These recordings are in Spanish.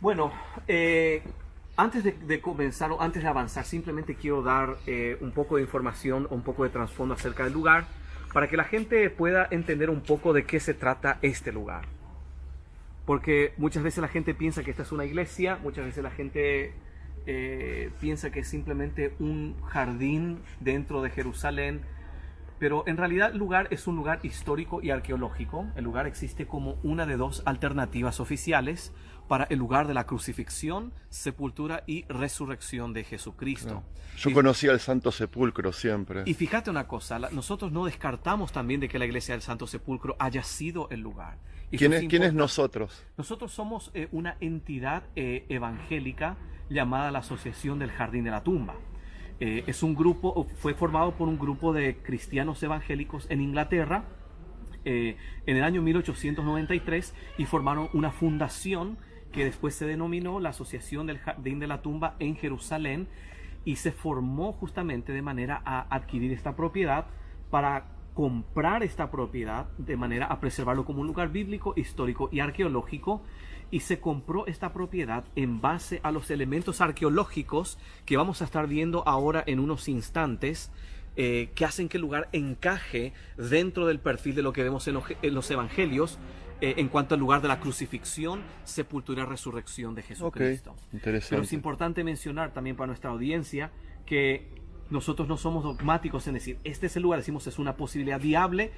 Bueno, antes de comenzar o antes de avanzar, simplemente quiero dar un poco de información o un poco de trasfondo acerca del lugar para que la gente pueda entender un poco de qué se trata este lugar. Porque muchas veces la gente piensa que esta es una iglesia, muchas veces la gente piensa que es simplemente un jardín dentro de Jerusalén, pero en realidad el lugar es un lugar histórico y arqueológico. El lugar existe como una de dos alternativas oficiales para el lugar de la crucifixión, sepultura y resurrección de Jesucristo. Yo conocía el Santo Sepulcro siempre. Y fíjate una cosa, nosotros no descartamos también de que la iglesia del Santo Sepulcro haya sido el lugar. ¿Quién es nosotros? Nosotros somos una entidad evangélica llamada la Asociación del Jardín de la Tumba. Es un grupo, fue formado por un grupo de cristianos evangélicos en Inglaterra en el año 1893 y formaron una fundación que después se denominó la Asociación del Jardín de la Tumba en Jerusalén, y se formó justamente de manera a adquirir esta propiedad, para comprar esta propiedad de manera a preservarlo como un lugar bíblico, histórico y arqueológico. Y se compró esta propiedad en base a los elementos arqueológicos que vamos a estar viendo ahora en unos instantes, que hacen que el lugar encaje dentro del perfil de lo que vemos en los evangelios en cuanto al lugar de la crucifixión, sepultura y resurrección de Jesucristo. Okay, interesante. Pero es importante mencionar también para nuestra audiencia que nosotros no somos dogmáticos en decir, este es el lugar. Decimos, es una posibilidad viable,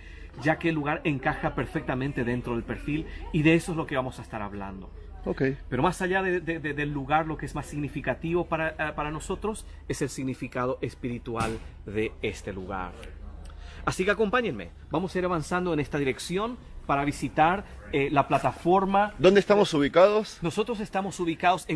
ya que el lugar encaja perfectamente dentro del perfil, y de eso es lo que vamos a estar hablando. Okay. Pero más allá del lugar, lo que es más significativo para nosotros es el significado espiritual de este lugar. Así que acompáñenme, vamos a ir avanzando en esta dirección para visitar la plataforma. ¿Dónde estamos ubicados? Nosotros estamos ubicados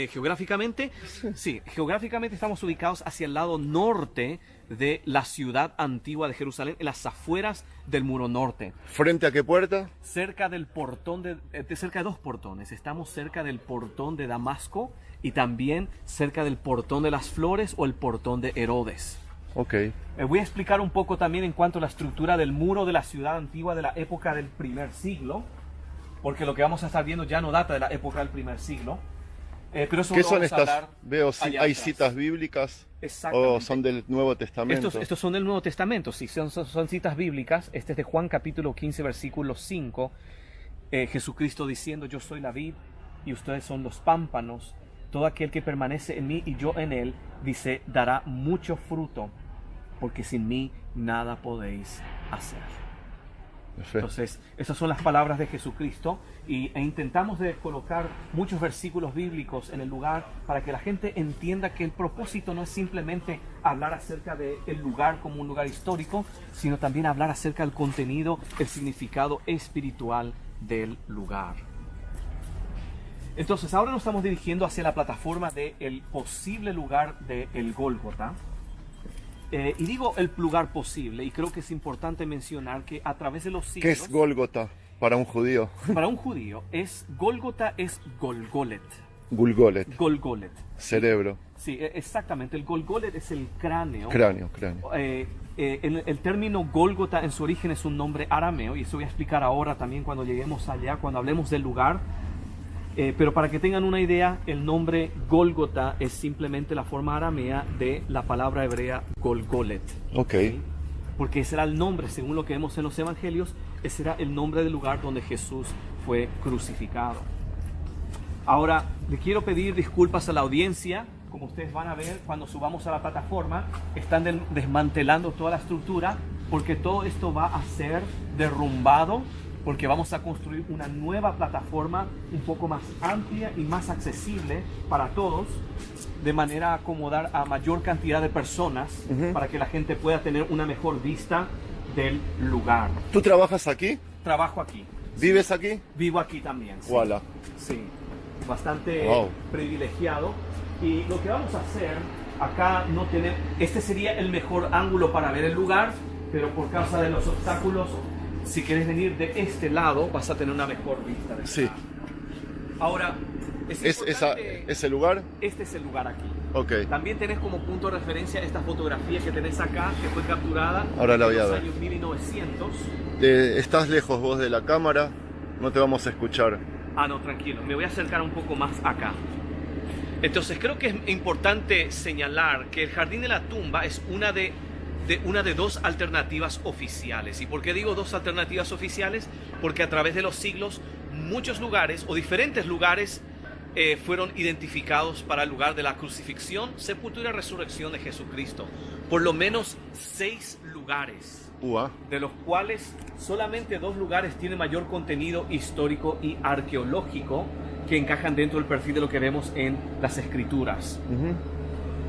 geográficamente. Sí, geográficamente estamos ubicados hacia el lado norte de la ciudad antigua de Jerusalén, en las afueras del muro norte. ¿Frente a qué puerta? Cerca del portón cerca de dos portones. Estamos cerca del portón de Damasco y también cerca del portón de las Flores o el portón de Herodes. Okay. Voy a explicar un poco también en cuanto a la estructura del muro de la ciudad antigua de la época del primer siglo, porque lo que vamos a estar viendo ya no data de la época del primer siglo. Pero eso ¿Qué lo son vamos a estas? hablar. Veo si hay citas bíblicas o son del Nuevo Testamento. Estos son del Nuevo Testamento, sí, son citas bíblicas. Este es de Juan capítulo 15, versículo 5. Jesucristo diciendo, yo soy la vid y ustedes son los pámpanos. Todo aquel que permanece en mí y yo en él, dice, dará mucho fruto, porque sin mí nada podéis hacer. Perfecto. Entonces, esas son las palabras de Jesucristo, e intentamos de colocar muchos versículos bíblicos en el lugar para que la gente entienda que el propósito no es simplemente hablar acerca del lugar como un lugar histórico, sino también hablar acerca del contenido, el significado espiritual del lugar. Entonces, ahora nos estamos dirigiendo hacia la plataforma del posible lugar del Gólgota. Y digo el lugar posible, y creo que es importante mencionar que a través de los siglos... ¿Qué es Gólgota para un judío? Para un judío, Gólgota es Golgolet. Golgolet. Cerebro. Sí, exactamente. El Golgolet es el cráneo. Cráneo. El término Gólgota en su origen es un nombre arameo, y eso voy a explicar ahora también cuando lleguemos allá, cuando hablemos del lugar. Pero para que tengan una idea, el nombre Gólgota es simplemente la forma aramea de la palabra hebrea Golgolet. Ok. ¿Sí? Porque ese era el nombre, según lo que vemos en los evangelios, ese era el nombre del lugar donde Jesús fue crucificado. Ahora, le quiero pedir disculpas a la audiencia. Como ustedes van a ver cuando subamos a la plataforma, están desmantelando toda la estructura, porque todo esto va a ser derrumbado, porque vamos a construir una nueva plataforma un poco más amplia y más accesible para todos, de manera a acomodar a mayor cantidad de personas, para que la gente pueda tener una mejor vista del lugar. ¿Tú trabajas aquí? Trabajo aquí. ¿Vives aquí? Vivo aquí también. Sí. Voilà. Sí, bastante Wow. privilegiado. Y lo que vamos a hacer, acá no tenemos, este sería el mejor ángulo para ver el lugar, pero por causa de los obstáculos, si quieres venir de este lado, vas a tener una mejor vista. Sí. Ahora, ¿ese lugar? Este es el lugar aquí. Ok. También tenés como punto de referencia esta fotografía que tenés acá, que fue capturada Ahora la voy a en los ver. años 1900. Estás lejos vos de la cámara, no te vamos a escuchar. No, tranquilo, me voy a acercar un poco más acá. Entonces creo que es importante señalar que el Jardín de la Tumba es una de dos alternativas oficiales. ¿Y por qué digo dos alternativas oficiales? Porque a través de los siglos muchos lugares o diferentes lugares fueron identificados para el lugar de la crucifixión, sepultura y resurrección de Jesucristo. Por lo menos 6 lugares, de los cuales solamente 2 lugares tienen mayor contenido histórico y arqueológico que encajan dentro del perfil de lo que vemos en las escrituras.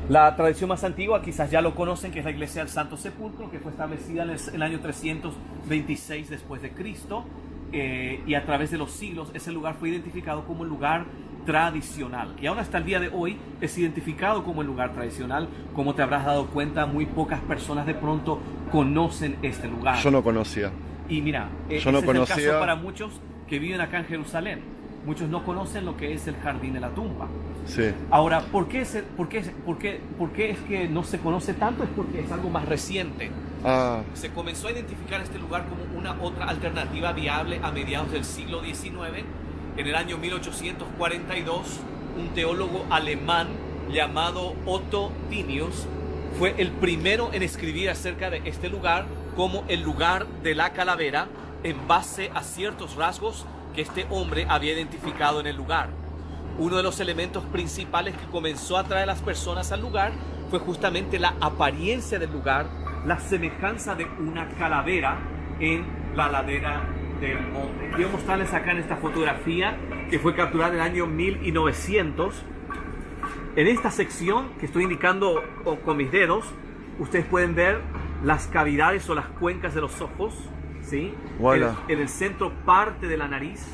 La tradición más antigua, quizás ya lo conocen, que es la Iglesia del Santo Sepulcro, que fue establecida en el año 326 después de Cristo, y a través de los siglos ese lugar fue identificado como el lugar tradicional, y aún hasta el día de hoy es identificado como el lugar tradicional. Como te habrás dado cuenta, muy pocas personas de pronto conocen este lugar. Yo no conocía. Y mira, ese es el caso para muchos que viven acá en Jerusalén. Muchos no conocen lo que es el Jardín de la Tumba. Sí. Ahora, ¿por qué es que no se conoce tanto? Es porque es algo más reciente. Se comenzó a identificar este lugar como una otra alternativa viable a mediados del siglo XIX. En el año 1842, un teólogo alemán llamado Otto Tinius fue el primero en escribir acerca de este lugar como el lugar de la calavera, en base a ciertos rasgos que este hombre había identificado en el lugar. Uno de los elementos principales que comenzó a atraer a las personas al lugar fue justamente la apariencia del lugar, la semejanza de una calavera en la ladera del monte. Quiero mostrarles acá en esta fotografía que fue capturada en el año 1900. En esta sección que estoy indicando con mis dedos, ustedes pueden ver las cavidades o las cuencas de los ojos, ¿sí? Voilà. En el centro, parte de la nariz,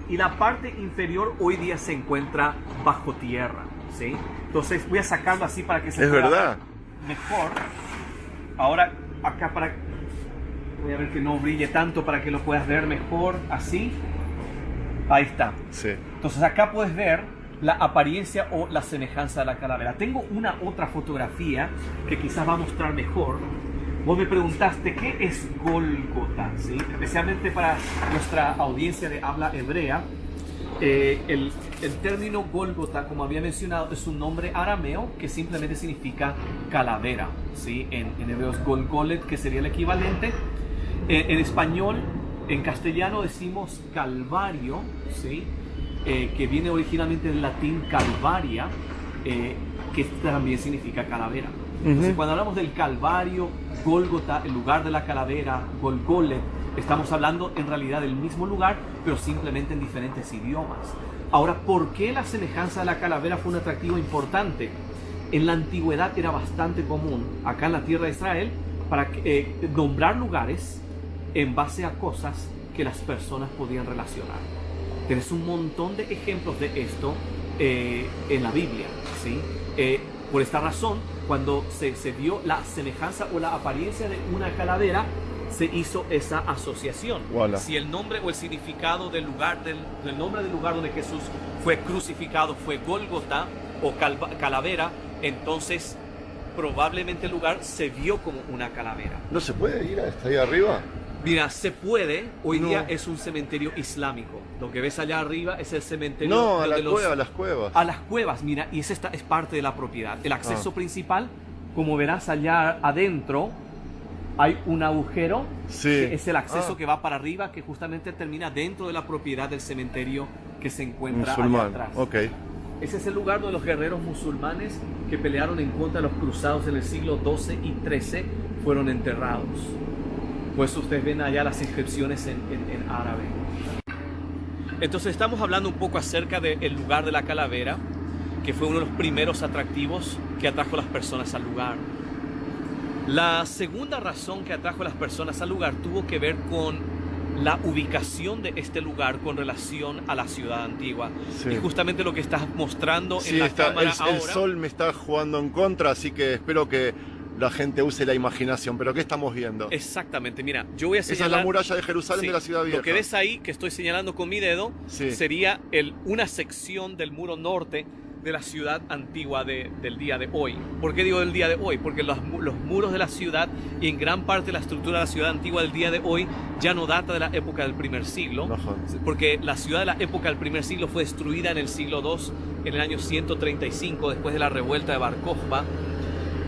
y la parte inferior hoy día se encuentra bajo tierra, ¿sí? Entonces voy a sacarlo así para que se pueda ver mejor. Ahora acá voy a ver que no brille tanto para que lo puedas ver mejor, así. Ahí está. Sí. Entonces acá puedes ver la apariencia o la semejanza de la calavera. Tengo una otra fotografía que quizás va a mostrar mejor. Vos me preguntaste qué es Gólgota, ¿sí? Especialmente para nuestra audiencia de habla hebrea. El término Gólgota, como había mencionado, es un nombre arameo que simplemente significa calavera, ¿sí? En hebreo es Golgolet, que sería el equivalente. En español, en castellano decimos Calvario, ¿sí? Que viene originalmente del latín Calvaria, que también significa calavera. Entonces, cuando hablamos del Calvario, Gólgota, el lugar de la calavera, Golgolet, estamos hablando en realidad del mismo lugar, pero simplemente en diferentes idiomas. Ahora, ¿por qué la semejanza de la calavera fue un atractivo importante? En la antigüedad era bastante común, acá en la tierra de Israel, para nombrar lugares en base a cosas que las personas podían relacionar. Tienes un montón de ejemplos de esto en la Biblia, ¿sí? Por esta razón, cuando se vio la semejanza o la apariencia de una calavera, se hizo esa asociación. Voilà. Si el nombre o el significado del lugar, del nombre del lugar donde Jesús fue crucificado fue Gólgota o calavera, entonces probablemente el lugar se vio como una calavera. ¿No se puede ir hasta ahí arriba? Mira, se puede. Hoy día es un cementerio islámico. Lo que ves allá arriba es el cementerio. No, a las cuevas. A las cuevas, mira, y esa es parte de la propiedad. El acceso principal, como verás allá adentro, hay un agujero, sí, que es el acceso que va para arriba, que justamente termina dentro de la propiedad del cementerio que se encuentra allá atrás. Okay. Ese es el lugar donde los guerreros musulmanes que pelearon en contra de los cruzados en el siglo XII y XIII fueron enterrados. Pues ustedes ven allá las inscripciones en árabe. Entonces estamos hablando un poco acerca del lugar de la calavera, que fue uno de los primeros atractivos que atrajo a las personas al lugar. La segunda razón que atrajo a las personas al lugar tuvo que ver con la ubicación de este lugar con relación a la ciudad antigua. Sí. Y justamente lo que estás mostrando en la cámara ahora. El sol me está jugando en contra, así que espero que la gente use la imaginación. ¿Pero qué estamos viendo? Exactamente, mira, yo voy a señalar... Esa es la muralla de Jerusalén, de la ciudad vieja. Lo que ves ahí, que estoy señalando con mi dedo, sería una sección del muro norte de la ciudad antigua del día de hoy. ¿Por qué digo del día de hoy? Porque los muros de la ciudad y en gran parte la estructura de la ciudad antigua del día de hoy ya no data de la época del primer siglo, porque la ciudad de la época del primer siglo fue destruida en el siglo II, en el año 135, después de la revuelta de Bar Kokhba.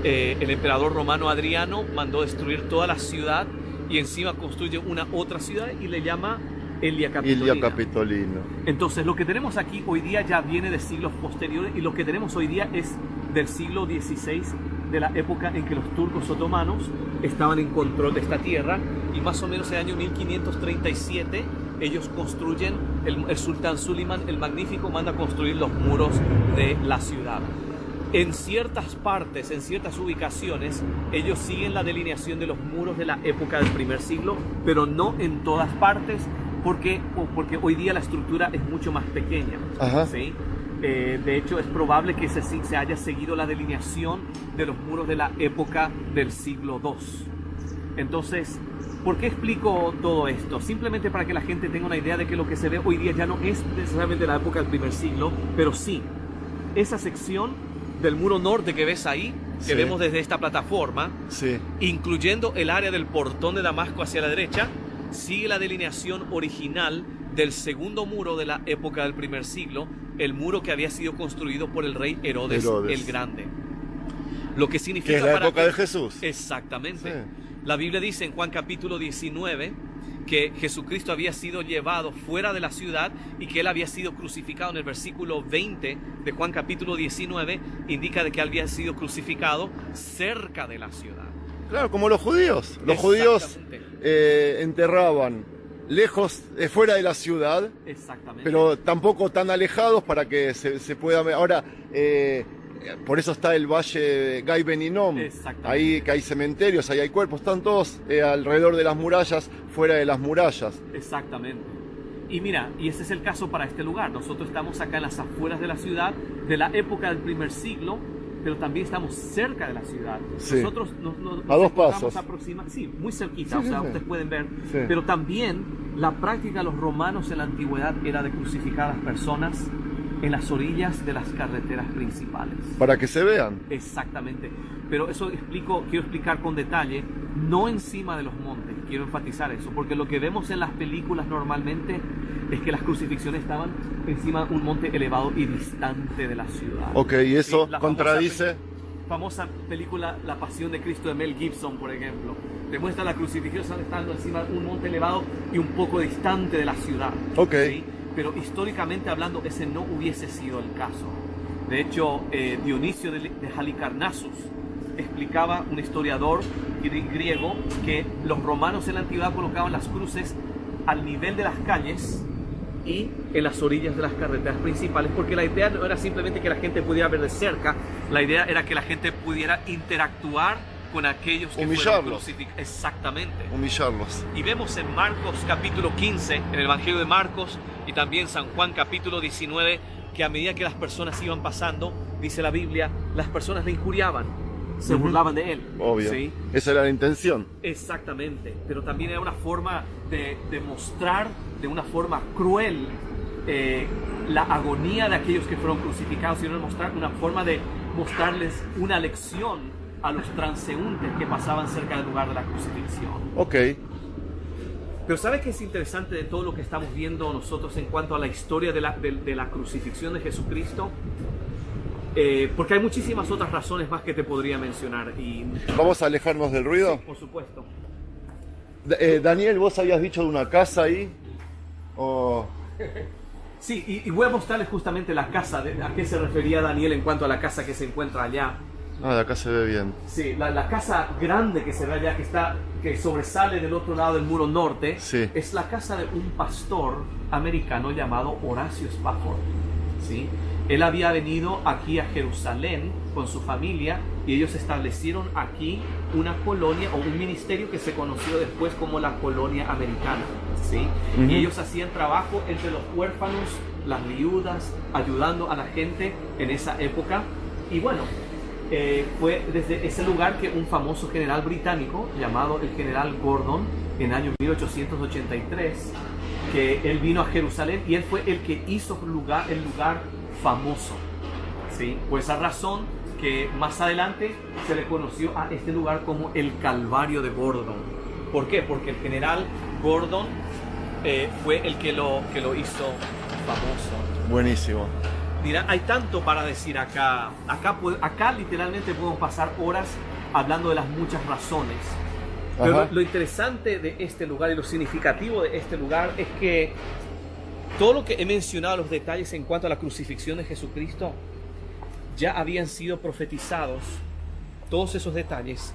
El emperador romano Adriano mandó destruir toda la ciudad y encima construye una otra ciudad y le llama Ilia Capitolina. Entonces lo que tenemos aquí hoy día ya viene de siglos posteriores, y lo que tenemos hoy día es del siglo XVI, de la época en que los turcos otomanos estaban en control de esta tierra, y más o menos en el año 1537 ellos construyen, el sultán Suleiman el Magnífico manda construir los muros de la ciudad. En ciertas partes, en ciertas ubicaciones, ellos siguen la delineación de los muros de la época del primer siglo, pero no en todas partes, porque hoy día la estructura es mucho más pequeña. ¿Sí? De hecho, es probable que se haya seguido la delineación de los muros de la época del siglo II. Entonces, ¿por qué explico todo esto? Simplemente para que la gente tenga una idea de que lo que se ve hoy día ya no es necesariamente la época del primer siglo, pero sí, esa sección del muro norte que ves ahí, que vemos desde esta plataforma, incluyendo el área del portón de Damasco hacia la derecha, sigue la delineación original del segundo muro de la época del primer siglo, el muro que había sido construido por el rey Herodes el Grande. Lo que significa, que es la época de Jesús. Exactamente. La Biblia dice en Juan capítulo 19 que Jesucristo había sido llevado fuera de la ciudad y que él había sido crucificado. En el versículo 20 de Juan capítulo 19 indica de que había sido crucificado cerca de la ciudad. Claro, como los judíos. Los judíos enterraban lejos, fuera de la ciudad, pero tampoco tan alejados para que se pueda ver. Ahora, por eso está el valle de Gai Ben Hinnom, ahí que hay cementerios, ahí hay cuerpos, están todos alrededor de las murallas, fuera de las murallas. Exactamente. Y mira, y ese es el caso para este lugar. Nosotros estamos acá en las afueras de la ciudad, de la época del primer siglo, pero también estamos cerca de la ciudad. Nosotros a 2 pasos. Muy cerquita, ustedes pueden ver. Pero también la práctica de los romanos en la antigüedad era de crucificar a las personas en las orillas de las carreteras principales. Para que se vean. Exactamente. Pero eso quiero explicar con detalle, no encima de los montes, quiero enfatizar eso, porque lo que vemos en las películas normalmente es que las crucifixiones estaban encima de un monte elevado y distante de la ciudad. Ok, y eso contradice... Famosa película La Pasión de Cristo de Mel Gibson, por ejemplo, demuestra la crucifixión estando encima de un monte elevado y un poco distante de la ciudad. Ok. ¿Sí? Pero históricamente hablando, ese no hubiese sido el caso. De hecho, Dionisio de Halicarnassus explicaba, un historiador griego, que los romanos en la antigüedad colocaban las cruces al nivel de las calles y en las orillas de las carreteras principales, porque la idea no era simplemente que la gente pudiera ver de cerca, la idea era que la gente pudiera interactuar con aquellos que fueron crucificados. Exactamente. Humillarlos. Y vemos en Marcos capítulo 15, en el Evangelio de Marcos, y también San Juan capítulo 19, que a medida que las personas iban pasando, dice la Biblia, las personas le injuriaban, se burlaban de él. Obvio. ¿Sí? Esa era la intención. Exactamente. Pero también era una forma de mostrar de una forma cruel la agonía de aquellos que fueron crucificados, sino una forma de mostrarles una lección a los transeúntes que pasaban cerca del lugar de la crucifixión. Ok. Pero ¿sabes qué es interesante de todo lo que estamos viendo nosotros en cuanto a la historia de la crucifixión de Jesucristo? Porque hay muchísimas otras razones más que te podría mencionar. ¿Vamos a alejarnos del ruido? Sí, por supuesto. Daniel, ¿vos habías dicho de una casa ahí? Sí, y voy a mostrarles justamente la casa, a qué se refería Daniel en cuanto a la casa que se encuentra allá. Ah, de acá se ve bien. Sí, la casa grande que se ve allá, que sobresale del otro lado del muro norte, es la casa de un pastor americano llamado Horacio Spafford. ¿Sí? Él había venido aquí a Jerusalén con su familia y ellos establecieron aquí una colonia o un ministerio que se conoció después como la colonia americana. ¿Sí? Y ellos hacían trabajo entre los huérfanos, las viudas, ayudando a la gente en esa época. Y bueno, fue desde ese lugar que un famoso general británico llamado el general Gordon, en el año 1883, que él vino a Jerusalén y él fue el que hizo el lugar famoso. Sí, por esa razón que más adelante se le conoció a este lugar como el Calvario de Gordon. ¿Por qué? Porque el general Gordon fue el que lo hizo famoso. Buenísimo. Mira, hay tanto para decir acá. Acá literalmente podemos pasar horas hablando de las muchas razones. Pero lo interesante de este lugar y lo significativo de este lugar es que todo lo que he mencionado, los detalles en cuanto a la crucifixión de Jesucristo, ya habían sido profetizados, todos esos detalles,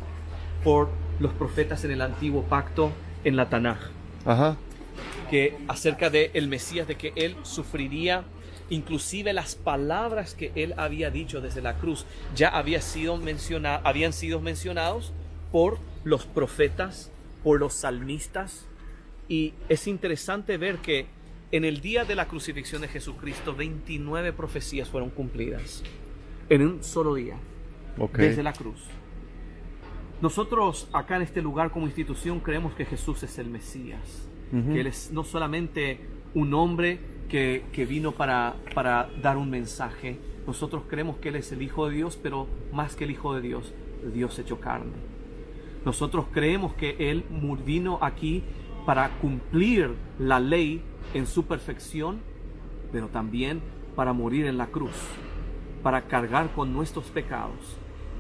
por los profetas en el antiguo pacto, en la Tanaj. Que acerca de el Mesías, de que él sufriría, inclusive las palabras que él había dicho desde la cruz ya habían sido mencionados por los profetas, por los salmistas. Y es interesante ver que en el día de la crucifixión de Jesucristo 29 profecías fueron cumplidas en un solo día, desde la cruz. Nosotros acá en este lugar como institución creemos que Jesús es el Mesías, que Él es no solamente un hombre que vino para dar un mensaje. Nosotros creemos que Él es el Hijo de Dios, pero más que el Hijo de Dios, Dios hecho carne. Nosotros creemos que Él vino aquí para cumplir la ley en su perfección, pero también para morir en la cruz, para cargar con nuestros pecados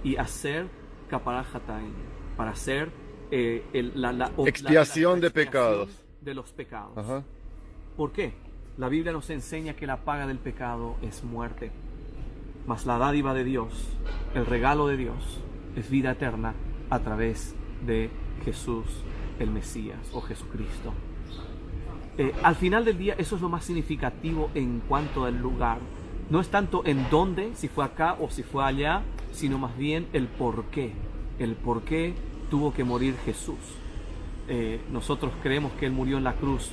y hacer kaparat hataim, para hacer la expiación de pecados. De los pecados. ¿Por qué? La Biblia nos enseña que la paga del pecado es muerte, mas la dádiva de Dios, el regalo de Dios, es vida eterna a través de Jesús, el Mesías o Jesucristo. Al final del día, eso es lo más significativo en cuanto al lugar. No es tanto en dónde, si fue acá o si fue allá, sino más bien el por qué. El por qué tuvo que morir Jesús. Nosotros creemos que Él murió en la cruz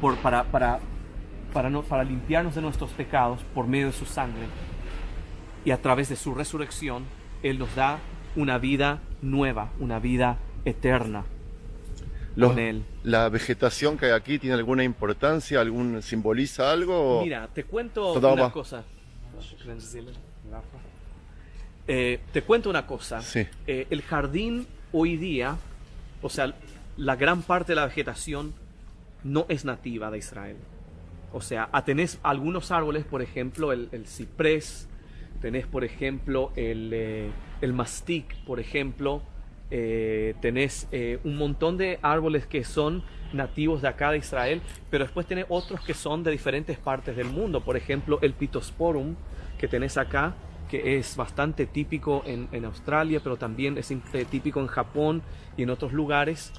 para limpiarnos de nuestros pecados por medio de su sangre. Y a través de su resurrección, Él nos da una vida nueva, una vida eterna. Con Él. ¿La vegetación que hay aquí tiene alguna importancia? ¿Simboliza algo? Mira, te cuento una cosa. Te cuento una cosa. Sí. El jardín hoy día, o sea, la gran parte de la vegetación no es nativa de Israel. O sea, tenés algunos árboles, por ejemplo, el ciprés, tenés, por ejemplo, el mastic, por ejemplo, tenés un montón de árboles que son nativos de acá de Israel, pero después tenés otros que son de diferentes partes del mundo. Por ejemplo, el Pittosporum que tenés acá, que es bastante típico en Australia, pero también es típico en Japón y en otros lugares.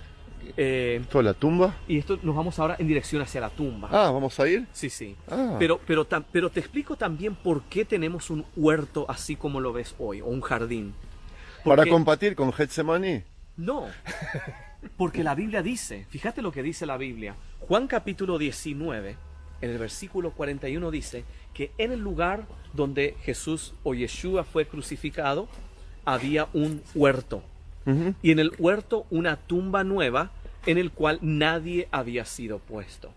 ¿Esto es la tumba? Y esto nos vamos ahora en dirección hacia la tumba. ¿Vamos a ir? Sí, sí. Ah. Pero te explico también por qué tenemos un huerto así como lo ves hoy, o un jardín. ¿Para compartir con Getsemaní? No, porque la Biblia dice, fíjate lo que dice la Biblia. Juan capítulo 19, en el versículo 41 dice que en el lugar donde Jesús o Yeshua fue crucificado, había un huerto. Y en el huerto una tumba nueva en el cual nadie había sido puesto.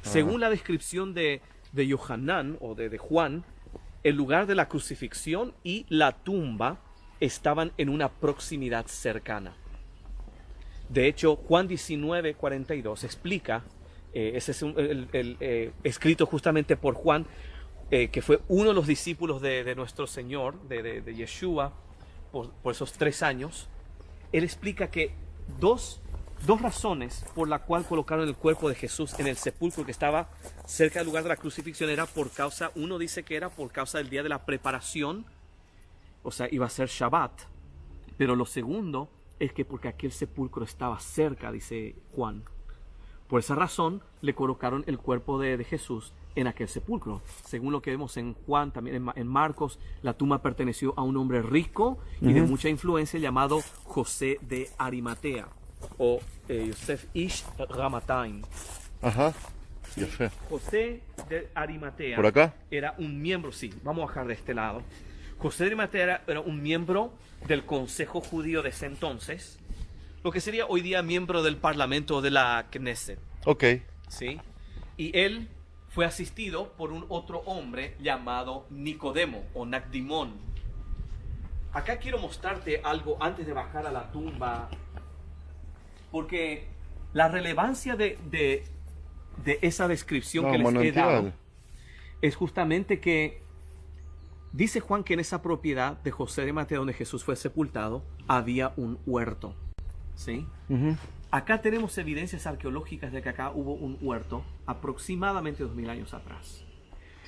Según la descripción de Yohanan o de Juan, el lugar de la crucifixión y la tumba estaban en una proximidad cercana. De hecho, Juan 19:42 explica, ese es escrito justamente por Juan, que fue uno de los discípulos de nuestro Señor, de Yeshua, por esos 3 años. Él explica que dos razones por la cual colocaron el cuerpo de Jesús en el sepulcro que estaba cerca del lugar de la crucifixión era por causa, uno dice que era por causa del día de la preparación, o sea, iba a ser Shabbat, pero lo segundo es que porque aquel sepulcro estaba cerca, dice Juan. Por esa razón le colocaron el cuerpo de Jesús en aquel sepulcro. Según lo que vemos en Juan, también en Marcos, la tumba perteneció a un hombre rico y de mucha influencia llamado José de Arimatea o Yosef Ish Ramataim. Sí. José de Arimatea. ¿Por acá? Era un miembro, sí, vamos a bajar de este lado. José de Arimatea era un miembro del Consejo Judío de ese entonces, lo que sería hoy día miembro del Parlamento de la Knesset. Ok. ¿Sí? Y él fue asistido por un otro hombre llamado Nicodemo o Nacdimón. Acá quiero mostrarte algo antes de bajar a la tumba, porque la relevancia de esa descripción que les he dado es justamente que dice Juan que en esa propiedad de José de Arimatea donde Jesús fue sepultado había un huerto, ¿sí? Acá tenemos evidencias arqueológicas de que acá hubo un huerto aproximadamente 2000 años atrás.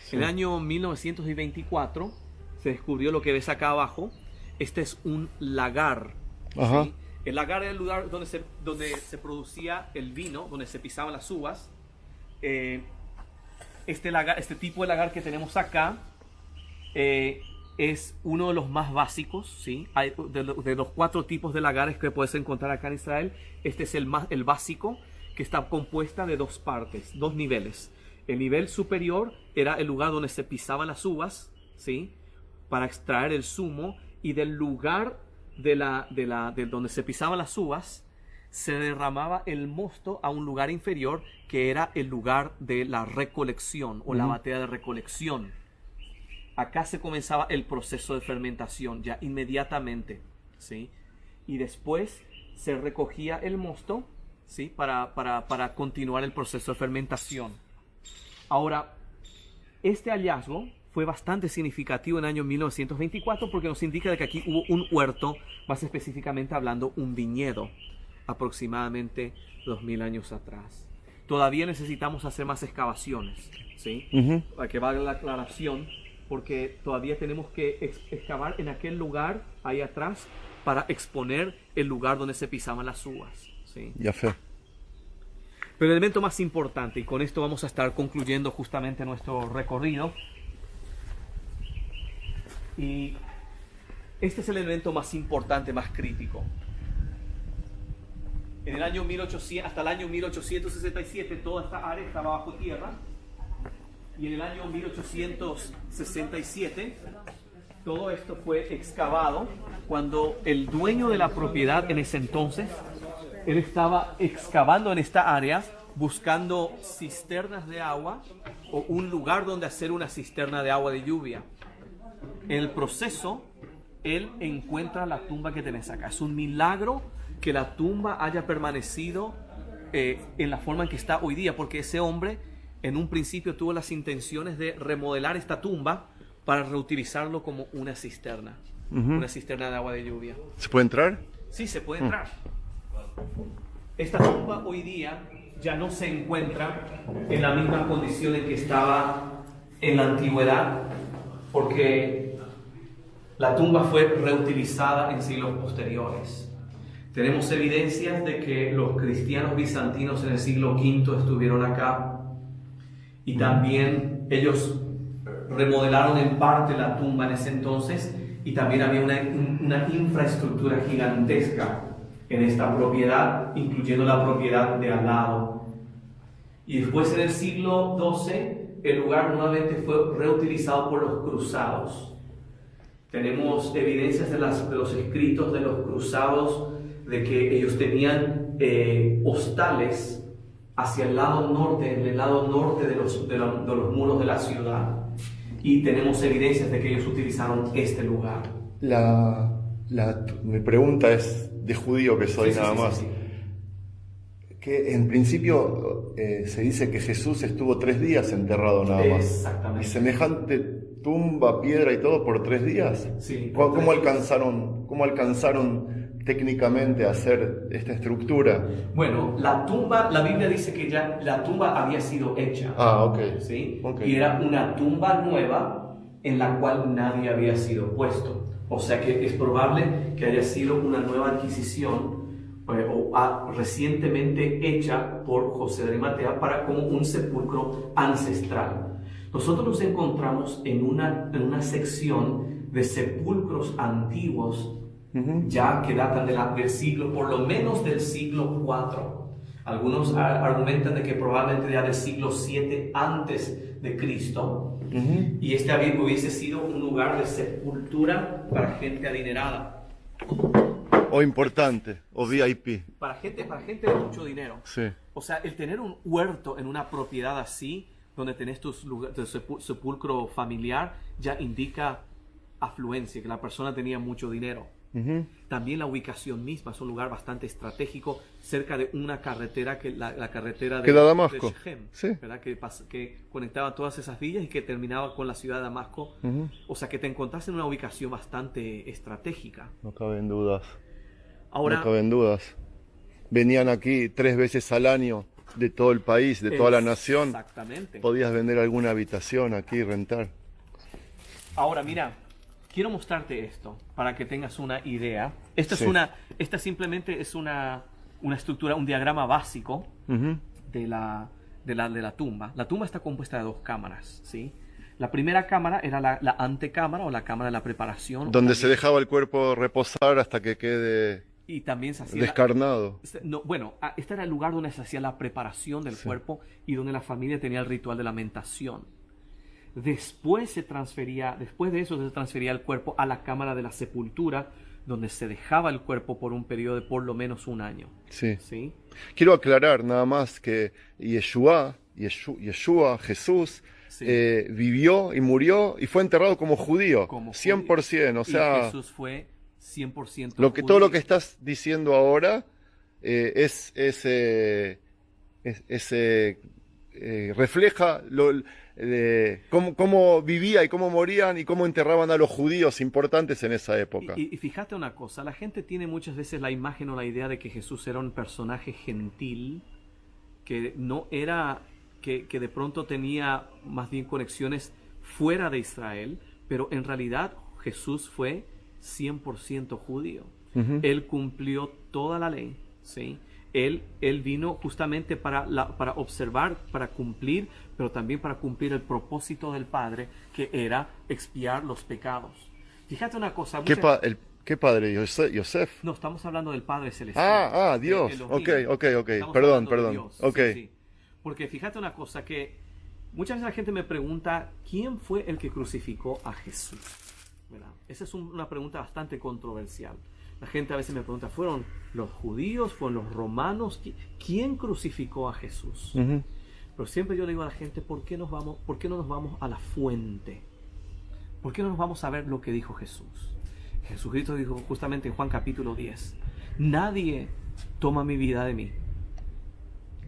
Sí. En el año 1924 se descubrió lo que ves acá abajo. Este es un lagar. ¿Sí? El lagar era el lugar donde se producía el vino, donde se pisaban las uvas. Este tipo de lagar que tenemos acá es uno de los más básicos, ¿sí? De los 4 tipos de lagares que puedes encontrar acá en Israel, este es el básico, que está compuesta de 2 partes, 2 niveles. El nivel superior era el lugar donde se pisaban las uvas, ¿sí? Para extraer el zumo, y del lugar de donde se pisaban las uvas se derramaba el mosto a un lugar inferior, que era el lugar de la recolección o la batea de recolección. Acá se comenzaba el proceso de fermentación ya inmediatamente, ¿sí? Y después se recogía el mosto, ¿sí? Para continuar el proceso de fermentación. Ahora, este hallazgo fue bastante significativo en el año 1924 porque nos indica de que aquí hubo un huerto, más específicamente hablando un viñedo, aproximadamente 2000 años atrás. Todavía necesitamos hacer más excavaciones, ¿sí? Para que valga la aclaración, porque todavía tenemos que excavar en aquel lugar ahí atrás para exponer el lugar donde se pisaban las uvas, ¿sí? Ya fe. Pero el elemento más importante, y con esto vamos a estar concluyendo justamente nuestro recorrido, y este es el elemento más importante, más crítico. En el año 1800, hasta el año 1867 toda esta área estaba bajo tierra, y en el año 1867 todo esto fue excavado cuando el dueño de la propiedad en ese entonces, él estaba excavando en esta área buscando cisternas de agua o un lugar donde hacer una cisterna de agua de lluvia. En el proceso, él encuentra la tumba que tenés acá. Es un milagro que la tumba haya permanecido en la forma en que está hoy día, porque ese hombre en un principio tuvo las intenciones de remodelar esta tumba para reutilizarlo como una cisterna, una cisterna de agua de lluvia. ¿Se puede entrar? Sí, se puede entrar. Esta tumba hoy día ya no se encuentra en la misma condición en que estaba en la antigüedad, porque la tumba fue reutilizada en siglos posteriores. Tenemos evidencias de que los cristianos bizantinos en el siglo V estuvieron acá, y también ellos remodelaron en parte la tumba en ese entonces, y también había una infraestructura gigantesca en esta propiedad, incluyendo la propiedad de al lado. Y después en el siglo XII el lugar nuevamente fue reutilizado por los cruzados. Tenemos evidencias de los escritos de los cruzados de que ellos tenían hostales hacia el lado norte, en el lado norte de los muros de la ciudad. Y tenemos evidencias de que ellos utilizaron este lugar. Mi pregunta es de judío que soy, nada más. Sí. Que en principio se dice que Jesús estuvo 3 días enterrado nada más. Exactamente. Y semejante tumba, piedra y todo por 3 días. Sí. ¿Cómo alcanzaron técnicamente a hacer esta estructura? Bueno, la Biblia dice que ya la tumba había sido hecha. Ok. ¿Sí? Okay. Y era una tumba nueva en la cual nadie había sido puesto. O sea que es probable que haya sido una nueva adquisición recientemente hecha por José de Arimatea como un sepulcro ancestral. Nosotros nos encontramos en una sección de sepulcros antiguos, ya que datan del siglo, por lo menos del siglo IV. Algunos argumentan de que probablemente ya del siglo VII antes de Cristo. Y este hubiese sido un lugar de sepultura para gente adinerada. O importante, o VIP. Para gente de mucho dinero. Sí. O sea, el tener un huerto en una propiedad así donde tenés tu sepulcro familiar, ya indica afluencia, que la persona tenía mucho dinero. También la ubicación misma es un lugar bastante estratégico, cerca de una carretera, que la carretera de Damasco, de Shechem, sí, ¿verdad? Que conectaba todas esas villas y que terminaba con la ciudad de Damasco. O sea que te encontrás en una ubicación bastante estratégica. No caben dudas. Ahora, no caben dudas. Venían aquí 3 veces al año de todo el país, de toda la nación. Exactamente. Podías vender alguna habitación aquí y rentar. Ahora mira, quiero mostrarte esto para que tengas una idea. Esta simplemente es una estructura, un diagrama básico de la tumba. La tumba está compuesta de 2 cámaras, ¿sí? La primera cámara era la antecámara o la cámara de la preparación. Donde se dejaba el cuerpo reposar hasta que quede y también se hacía descarnado. Este era el lugar donde se hacía la preparación del cuerpo y donde la familia tenía el ritual de lamentación. Después de eso se transfería el cuerpo a la cámara de la sepultura, donde se dejaba el cuerpo por un periodo de por lo menos 1 año. Sí. Quiero aclarar nada más que Yeshua, Jesús, vivió y murió y fue enterrado como judío, 100%. O sea, y Jesús fue 100% judío. Todo lo que estás diciendo ahora refleja cómo vivía y cómo morían y cómo enterraban a los judíos importantes en esa época. Y fíjate una cosa, la gente tiene muchas veces la imagen o la idea de que Jesús era un personaje gentil, que no era, que de pronto tenía más bien conexiones fuera de Israel, pero en realidad Jesús fue 100% judío. Él cumplió toda la ley, ¿sí? Él vino justamente para observar, para cumplir, pero también para cumplir el propósito del Padre, que era expiar los pecados. Fíjate una cosa. ¿Qué padre? ¿Yosef? No, estamos hablando del Padre Celestial. Dios. Ok. Perdón. Dios. Sí. Porque fíjate una cosa, que muchas veces la gente me pregunta, ¿quién fue el que crucificó a Jesús? ¿Verdad? Esa es una pregunta bastante controversial. La gente a veces me pregunta, ¿fueron los judíos? ¿Fueron los romanos? ¿Quién crucificó a Jesús? Pero siempre yo le digo a la gente, ¿por qué no nos vamos a la fuente? ¿Por qué no nos vamos a ver lo que dijo Jesús? Jesucristo dijo justamente en Juan capítulo 10, nadie toma mi vida de mí,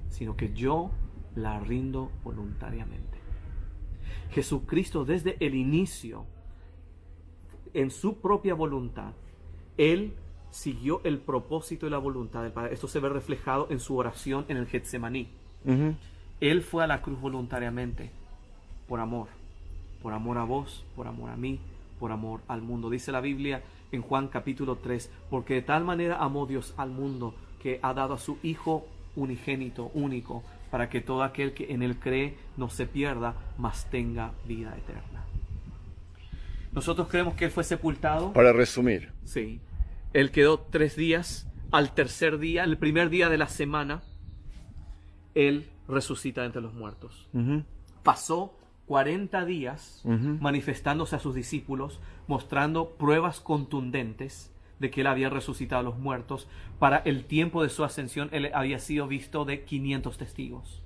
sino que yo la rindo voluntariamente. Jesucristo desde el inicio, en su propia voluntad, Él siguió el propósito y la voluntad del Padre. Esto se ve reflejado en su oración en el Getsemaní. Él fue a la cruz voluntariamente, por amor a vos, por amor a mí, por amor al mundo. Dice la Biblia en Juan capítulo 3, porque de tal manera amó Dios al mundo, que ha dado a su Hijo unigénito, único, para que todo aquel que en Él cree no se pierda, mas tenga vida eterna. Nosotros creemos que Él fue sepultado. Para resumir. Sí. Él quedó 3 días. Al tercer día, el primer día de la semana, Él resucita entre los muertos. Pasó 40 días manifestándose a sus discípulos, mostrando pruebas contundentes de que Él había resucitado a los muertos. Para el tiempo de su ascensión, Él había sido visto de 500 testigos.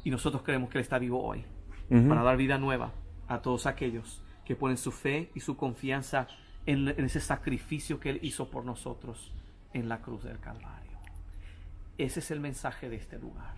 Y nosotros creemos que Él está vivo hoy, para dar vida nueva a todos aquellos que ponen su fe y su confianza en ese sacrificio que Él hizo por nosotros en la cruz del Calvario. Ese es el mensaje de este lugar.